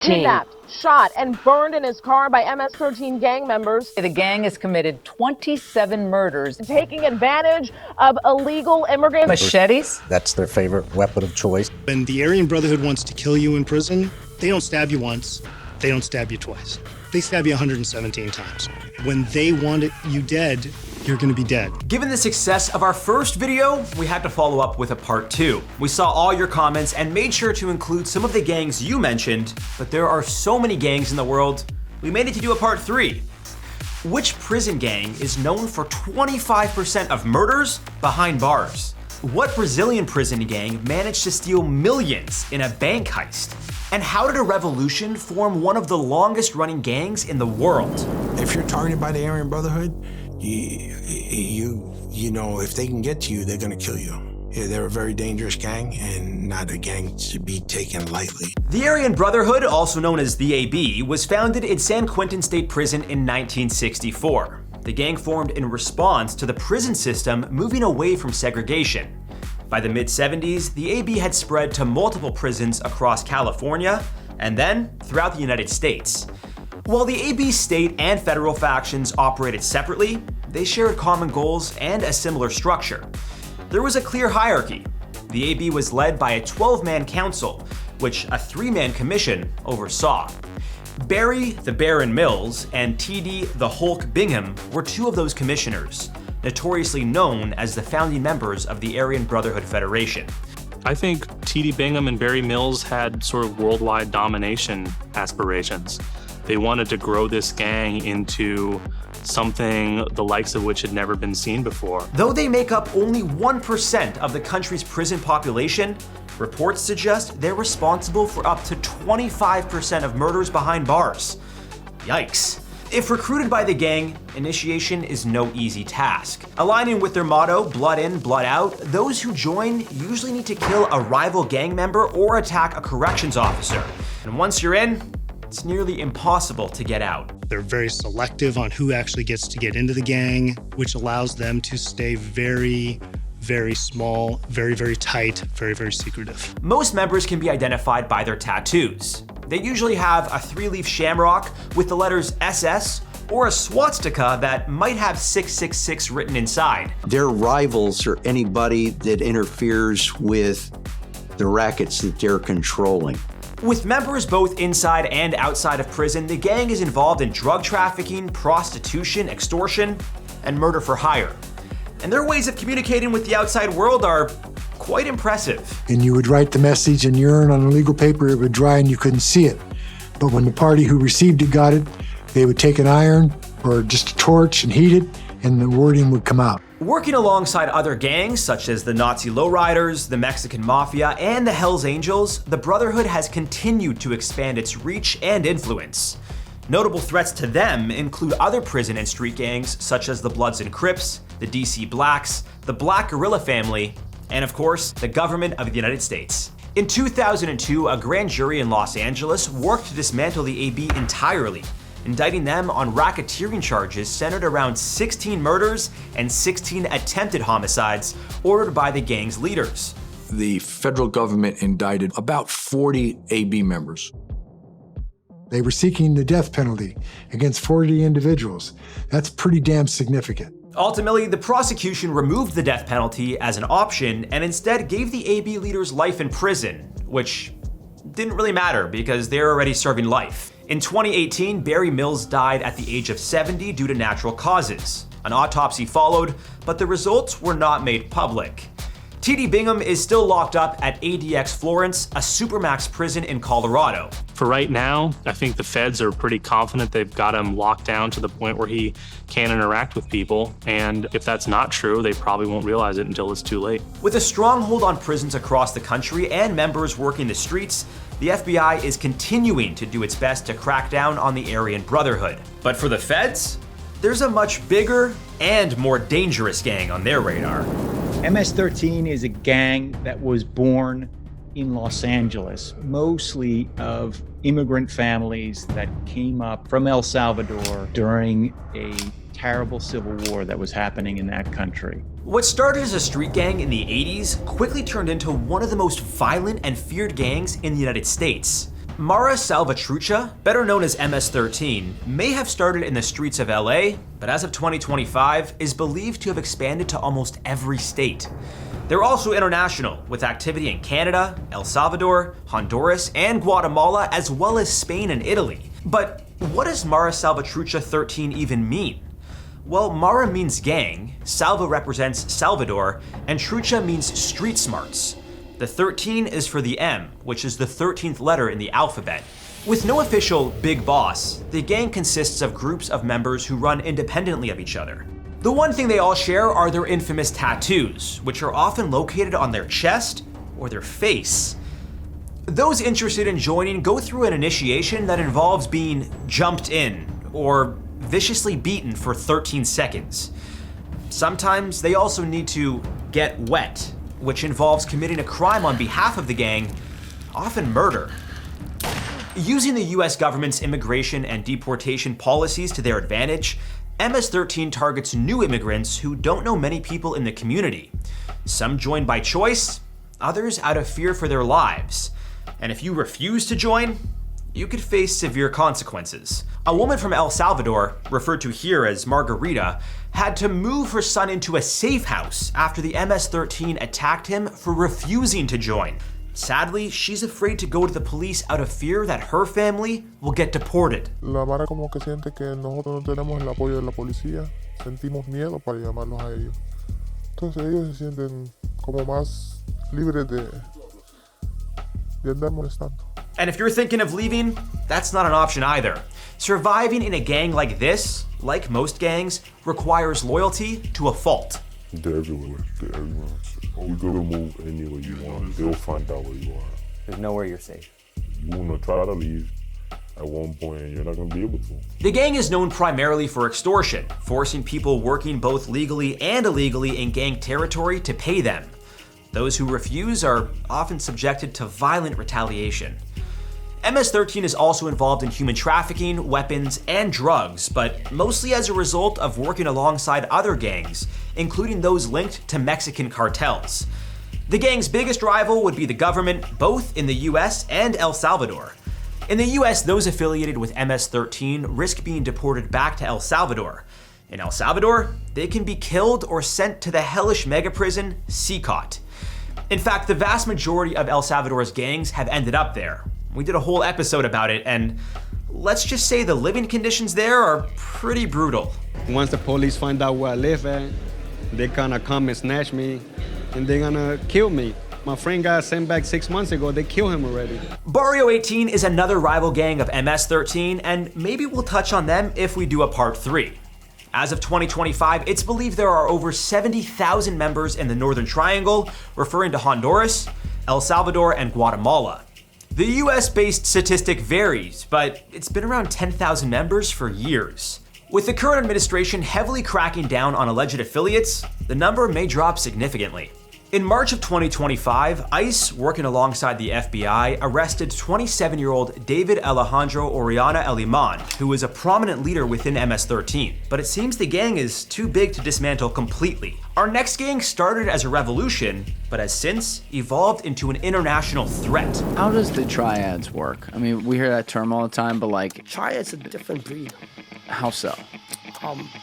Kidnapped, shot, and burned in his car by MS-13 gang members. The gang has committed 27 murders. Taking advantage of illegal immigrants. Machetes? That's their favorite weapon of choice. When the Aryan Brotherhood wants to kill you in prison, they don't stab you once, they don't stab you twice. They stab you 117 times. When they want you dead, you're gonna be dead. Given the success of our first video, we had to follow up with a part 2. We saw all your comments and made sure to include some of the gangs you mentioned, but there are so many gangs in the world, we made it to do a part 3. Which prison gang is known for 25% of murders behind bars? What Brazilian prison gang managed to steal millions in a bank heist? And how did a revolution form one of the longest running gangs in the world? If you're targeted by the Aryan Brotherhood, you know, if they can get to you, they're gonna kill you. Yeah, they're a very dangerous gang and not a gang to be taken lightly. The Aryan Brotherhood, also known as the AB, was founded in San Quentin State Prison in 1964. The gang formed in response to the prison system moving away from segregation. By the mid-70s, the AB had spread to multiple prisons across California and then throughout the United States. While the AB's state and federal factions operated separately, they shared common goals and a similar structure. There was a clear hierarchy. The AB was led by a 12-man council, which a 3-man commission oversaw. Barry the Baron Mills and TD the Hulk Bingham were 2 of those commissioners, notoriously known as the founding members of the Aryan Brotherhood Federation. I think TD Bingham and Barry Mills had sort of worldwide domination aspirations. They wanted to grow this gang into something the likes of which had never been seen before. Though they make up only 1% of the country's prison population, reports suggest they're responsible for up to 25% of murders behind bars. Yikes. If recruited by the gang, initiation is no easy task. Aligning with their motto, blood in, blood out, those who join usually need to kill a rival gang member or attack a corrections officer. And once you're in, it's nearly impossible to get out. They're very selective on who actually gets to get into the gang, which allows them to stay very, very small, very, very tight, very, very secretive. Most members can be identified by their tattoos. They usually have a 3-leaf shamrock with the letters SS or a swastika that might have 666 written inside. Their rivals are anybody that interferes with the rackets that they're controlling. With members both inside and outside of prison, the gang is involved in drug trafficking, prostitution, extortion, and murder for hire. And their ways of communicating with the outside world are quite impressive. And you would write the message and urine on a legal paper, it would dry and you couldn't see it. But when the party who received it got it, they would take an iron or just a torch and heat it, and the wording would come out. Working alongside other gangs such as the Nazi lowriders, the Mexican Mafia, and the Hells Angels, the Brotherhood has continued to expand its reach and influence. Notable threats to them include other prison and street gangs such as the Bloods and Crips, the DC Blacks, the Black Guerrilla Family, and of course, the government of the United States. In 2002, a grand jury in Los Angeles worked to dismantle the AB entirely, indicting them on racketeering charges centered around 16 murders and 16 attempted homicides ordered by the gang's leaders. The federal government indicted about 40 AB members. They were seeking the death penalty against 40 individuals. That's pretty damn significant. Ultimately, the prosecution removed the death penalty as an option and instead gave the AB leaders life in prison, which didn't really matter because they're already serving life. In 2018, Barry Mills died at the age of 70 due to natural causes. An autopsy followed, but the results were not made public. TD Bingham is still locked up at ADX Florence, a supermax prison in Colorado. For right now, I think the feds are pretty confident they've got him locked down to the point where he can't interact with people. And if that's not true, they probably won't realize it until it's too late. With a stronghold on prisons across the country and members working the streets, the FBI is continuing to do its best to crack down on the Aryan Brotherhood. But for the feds, there's a much bigger and more dangerous gang on their radar. MS-13 is a gang that was born in Los Angeles, mostly of immigrant families that came up from El Salvador during a terrible civil war that was happening in that country. What started as a street gang in the 80s quickly turned into one of the most violent and feared gangs in the United States. Mara Salvatrucha, better known as MS-13, may have started in the streets of LA, but as of 2025 is believed to have expanded to almost every state. They're also international, with activity in Canada, El Salvador, Honduras, and Guatemala, as well as Spain and Italy. But what does Mara Salvatrucha 13 even mean? Well, Mara means gang, Salva represents Salvador, and Trucha means street smarts. The 13 is for the M, which is the 13th letter in the alphabet. With no official big boss, the gang consists of groups of members who run independently of each other. The one thing they all share are their infamous tattoos, which are often located on their chest or their face. Those interested in joining go through an initiation that involves being jumped in or viciously beaten for 13 seconds. Sometimes they also need to get wet, which involves committing a crime on behalf of the gang, often murder. Using the US government's immigration and deportation policies to their advantage, MS-13 targets new immigrants who don't know many people in the community. Some join by choice, others out of fear for their lives. And if you refuse to join, you could face severe consequences. A woman from El Salvador, referred to here as Margarita, had to move her son into a safe house after the MS-13 attacked him for refusing to join. Sadly, she's afraid to go to the police out of fear that her family will get deported. La Mara como que siente que nosotros no tenemos el apoyo de la policía, sentimos miedo para llamarlos a ellos. Entonces ellos se sienten como más libres de andar molestando. And if you're thinking of leaving, that's not an option either. Surviving in a gang like this, like most gangs, requires loyalty to a fault. They're everywhere. They're everywhere. You go to move anywhere you want. They'll find out where you are. There's nowhere you're safe. You wanna try to leave at one point and you're not gonna be able to. The gang is known primarily for extortion, forcing people working both legally and illegally in gang territory to pay them. Those who refuse are often subjected to violent retaliation. MS-13 is also involved in human trafficking, weapons, and drugs, but mostly as a result of working alongside other gangs, including those linked to Mexican cartels. The gang's biggest rival would be the government, both in the US and El Salvador. In the US, those affiliated with MS-13 risk being deported back to El Salvador. In El Salvador, they can be killed or sent to the hellish mega prison, CICOT. In fact, the vast majority of El Salvador's gangs have ended up there. We did a whole episode about it, and let's just say the living conditions there are pretty brutal. Once the police find out where I live at, they're gonna come and snatch me, and they're gonna kill me. My friend got sent back 6 months ago, they killed him already. Barrio 18 is another rival gang of MS-13, and maybe we'll touch on them if we do a part 3. As of 2025, it's believed there are over 70,000 members in the Northern Triangle, referring to Honduras, El Salvador, and Guatemala. The US-based statistic varies, but it's been around 10,000 members for years. With the current administration heavily cracking down on alleged affiliates, the number may drop significantly. In March of 2025, ICE, working alongside the FBI, arrested 27-year-old David Alejandro Oriana Eliman, who was a prominent leader within MS-13. But it seems the gang is too big to dismantle completely. Our next gang started as a revolution, but has since evolved into an international threat. How does the Triads work? I mean, we hear that term all the time, but like... Triads a different breed. How so?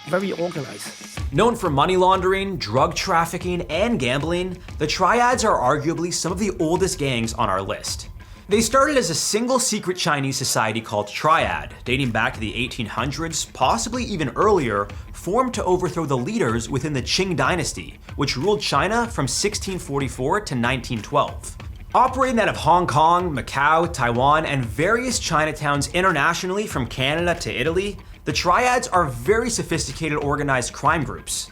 Very organized. Known for money laundering, drug trafficking, and gambling, the Triads are arguably some of the oldest gangs on our list. They started as a single secret Chinese society called Triad, dating back to the 1800s, possibly even earlier, formed to overthrow the leaders within the Qing dynasty, which ruled China from 1644 to 1912. Operating out of Hong Kong, Macau, Taiwan, and various Chinatowns internationally from Canada to Italy, the Triads are very sophisticated organized crime groups.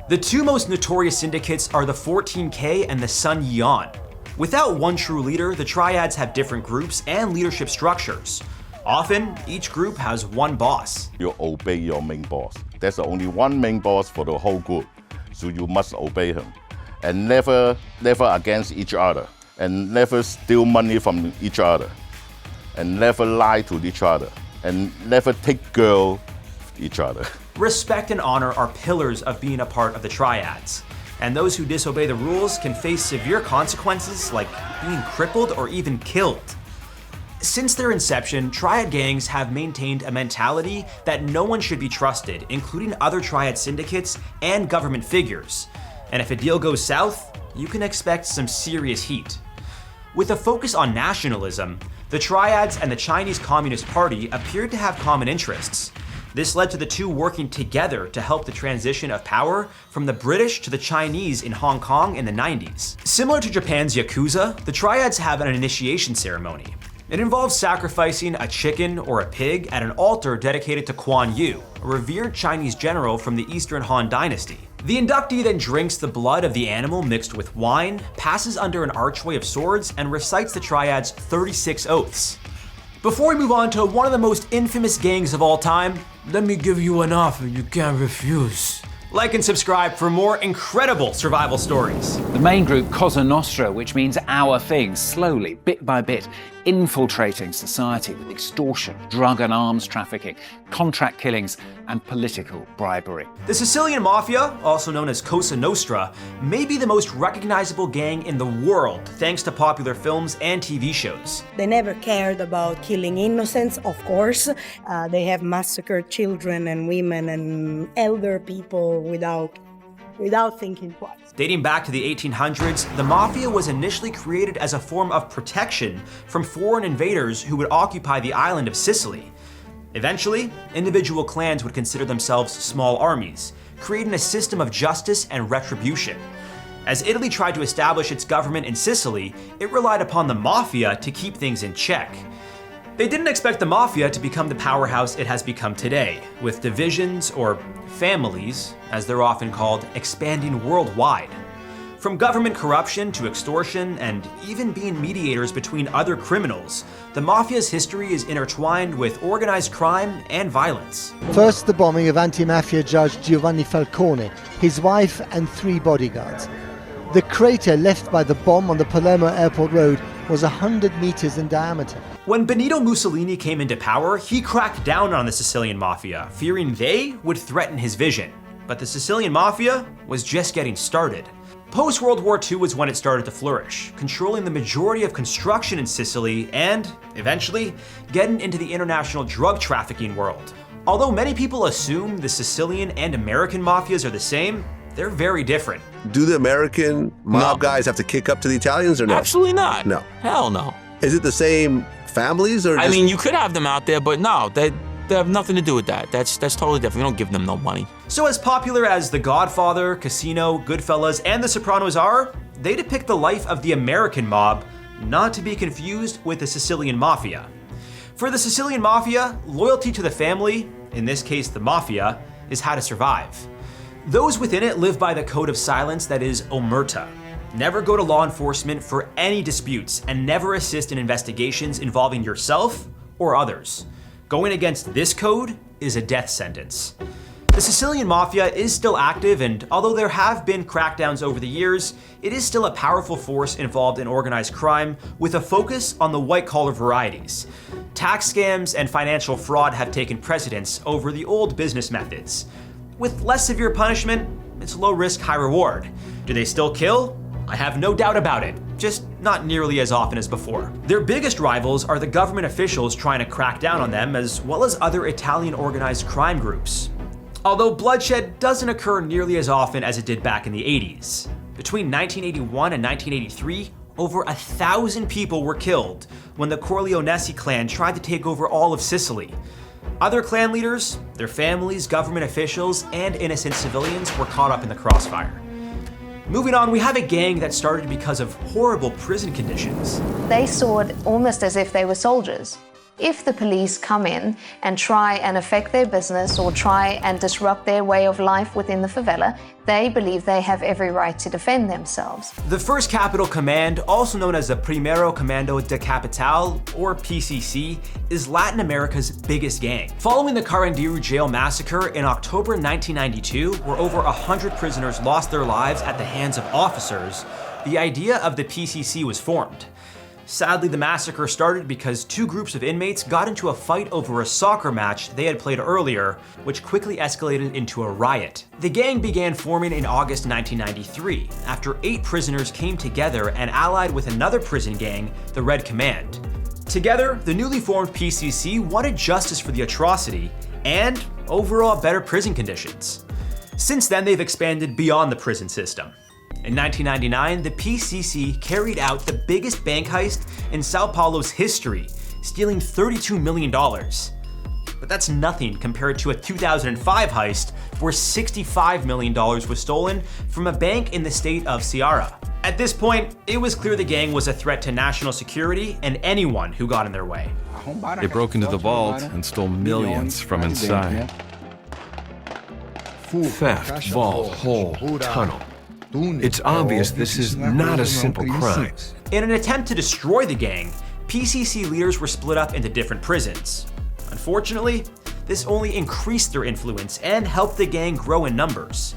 The two most notorious syndicates are the 14K and the Sun Yuan. Without one true leader, the Triads have different groups and leadership structures. Often, each group has one boss. You obey your main boss. There's only one main boss for the whole group, so you must obey him. And never against each other. And never steal money from each other. And never lie to each other. And never take girl each other. Respect and honor are pillars of being a part of the Triads. And those who disobey the rules can face severe consequences like being crippled or even killed. Since their inception, Triad gangs have maintained a mentality that no one should be trusted, including other Triad syndicates and government figures. And if a deal goes south, you can expect some serious heat. With a focus on nationalism, the Triads and the Chinese Communist Party appeared to have common interests. This led to the two working together to help the transition of power from the British to the Chinese in Hong Kong in the 90s. Similar to Japan's Yakuza, the Triads have an initiation ceremony. It involves sacrificing a chicken or a pig at an altar dedicated to Quan Yu, a revered Chinese general from the Eastern Han Dynasty. The inductee then drinks the blood of the animal mixed with wine, passes under an archway of swords, and recites the Triads' 36 oaths. Before we move on to one of the most infamous gangs of all time, let me give you an offer you can't refuse. Like and subscribe for more incredible survival stories. The main group, Cosa Nostra, which means our thing, slowly, bit by bit, infiltrating society with extortion, drug and arms trafficking, contract killings, and political bribery. The Sicilian Mafia, also known as Cosa Nostra, may be the most recognizable gang in the world thanks to popular films and TV shows. They never cared about killing innocents, of course. They have massacred children and women and elder people without thinking twice. Dating back to the 1800s, the Mafia was initially created as a form of protection from foreign invaders who would occupy the island of Sicily. Eventually, individual clans would consider themselves small armies, creating a system of justice and retribution. As Italy tried to establish its government in Sicily, it relied upon the Mafia to keep things in check. They didn't expect the Mafia to become the powerhouse it has become today, with divisions, or families, as they're often called, expanding worldwide. From government corruption to extortion, and even being mediators between other criminals, the Mafia's history is intertwined with organized crime and violence. First, the bombing of anti-mafia judge Giovanni Falcone, his wife and 3 bodyguards. The crater left by the bomb on the Palermo Airport Road was 100 meters in diameter. When Benito Mussolini came into power, he cracked down on the Sicilian Mafia, fearing they would threaten his vision. But the Sicilian Mafia was just getting started. Post-World War II was when it started to flourish, controlling the majority of construction in Sicily and, eventually, getting into the international drug trafficking world. Although many people assume the Sicilian and American mafias are the same, they're very different. Do the American mob guys have to kick up to the Italians or no? Absolutely not. No. Hell no. Is it the same families or? I mean, you could have them out there, but no, they have nothing to do with that. That's totally different. We don't give them no money. So as popular as The Godfather, Casino, Goodfellas, and The Sopranos are, they depict the life of the American mob, not to be confused with the Sicilian Mafia. For the Sicilian Mafia, loyalty to the family, in this case the Mafia, is how to survive. Those within it live by the code of silence that is omerta. Never go to law enforcement for any disputes and never assist in investigations involving yourself or others. Going against this code is a death sentence. The Sicilian Mafia is still active, and although there have been crackdowns over the years, it is still a powerful force involved in organized crime with a focus on the white-collar varieties. Tax scams and financial fraud have taken precedence over the old business methods. With less severe punishment, it's low risk, high reward. Do they still kill? I have no doubt about it, just not nearly as often as before. Their biggest rivals are the government officials trying to crack down on them, as well as other Italian organized crime groups. Although bloodshed doesn't occur nearly as often as it did back in the 80s. Between 1981 and 1983, over 1,000 people were killed when the Corleonesi clan tried to take over all of Sicily. Other clan leaders, their families, government officials, and innocent civilians were caught up in the crossfire. Moving on, we have a gang that started because of horrible prison conditions. They saw it almost as if they were soldiers. If the police come in and try and affect their business or try and disrupt their way of life within the favela, they believe they have every right to defend themselves. The 1st Capital Command, also known as the Primero Comando de Capital, or PCC, is Latin America's biggest gang. Following the Carandiru jail massacre in October 1992, where over 100 prisoners lost their lives at the hands of officers, the idea of the PCC was formed. Sadly, the massacre started because 2 groups of inmates got into a fight over a soccer match they had played earlier, which quickly escalated into a riot. The gang began forming in August 1993, after 8 prisoners came together and allied with another prison gang, the Red Command. Together, the newly formed PCC wanted justice for the atrocity and overall better prison conditions. Since then, they've expanded beyond the prison system. In 1999, the PCC carried out the biggest bank heist in Sao Paulo's history, stealing $32 million. But that's nothing compared to a 2005 heist where $65 million was stolen from a bank in the state of Ceará. At this point, it was clear the gang was a threat to national security and anyone who got in their way. They broke into the vault and stole millions from inside. Theft, vault, hole, tunnel. It's obvious this is not a simple crime. In an attempt to destroy the gang, PCC leaders were split up into different prisons. Unfortunately, this only increased their influence and helped the gang grow in numbers.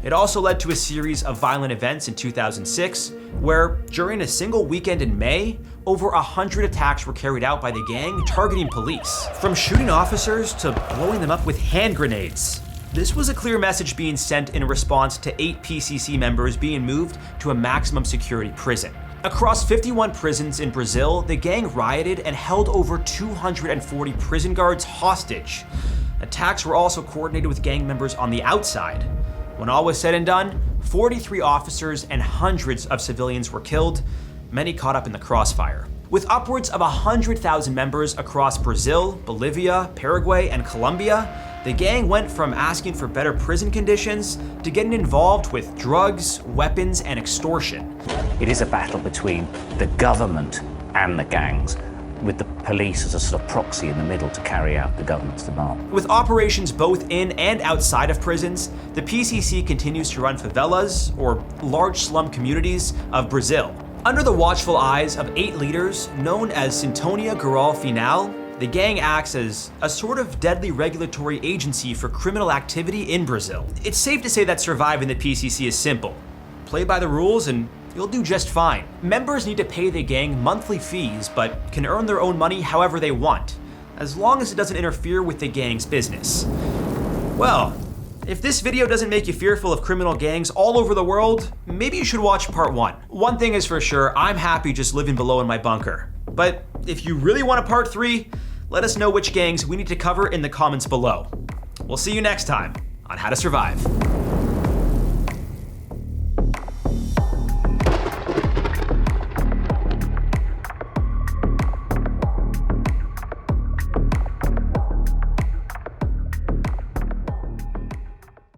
It also led to a series of violent events in 2006, where during a single weekend in May, over 100 attacks were carried out by the gang targeting police, from shooting officers to blowing them up with hand grenades. This was a clear message being sent in response to 8 PCC members being moved to a maximum security prison. Across 51 prisons in Brazil, the gang rioted and held over 240 prison guards hostage. Attacks were also coordinated with gang members on the outside. When all was said and done, 43 officers and hundreds of civilians were killed, many caught up in the crossfire. With upwards of 100,000 members across Brazil, Bolivia, Paraguay, and Colombia, the gang went from asking for better prison conditions to getting involved with drugs, weapons, and extortion. It is a battle between the government and the gangs, with the police as a sort of proxy in the middle to carry out the government's demand. With operations both in and outside of prisons, the PCC continues to run favelas, or large slum communities, of Brazil. Under the watchful eyes of 8 leaders known as Sintonia Geral Final, the gang acts as a sort of deadly regulatory agency for criminal activity in Brazil. It's safe to say that surviving the PCC is simple. Play by the rules and you'll do just fine. Members need to pay the gang monthly fees, but can earn their own money however they want, as long as it doesn't interfere with the gang's business. Well, if this video doesn't make you fearful of criminal gangs all over the world, maybe you should watch part 1. One thing is for sure, I'm happy just living below in my bunker. But if you really want a part 3, let us know which gangs we need to cover in the comments below. We'll see you next time on How to Survive.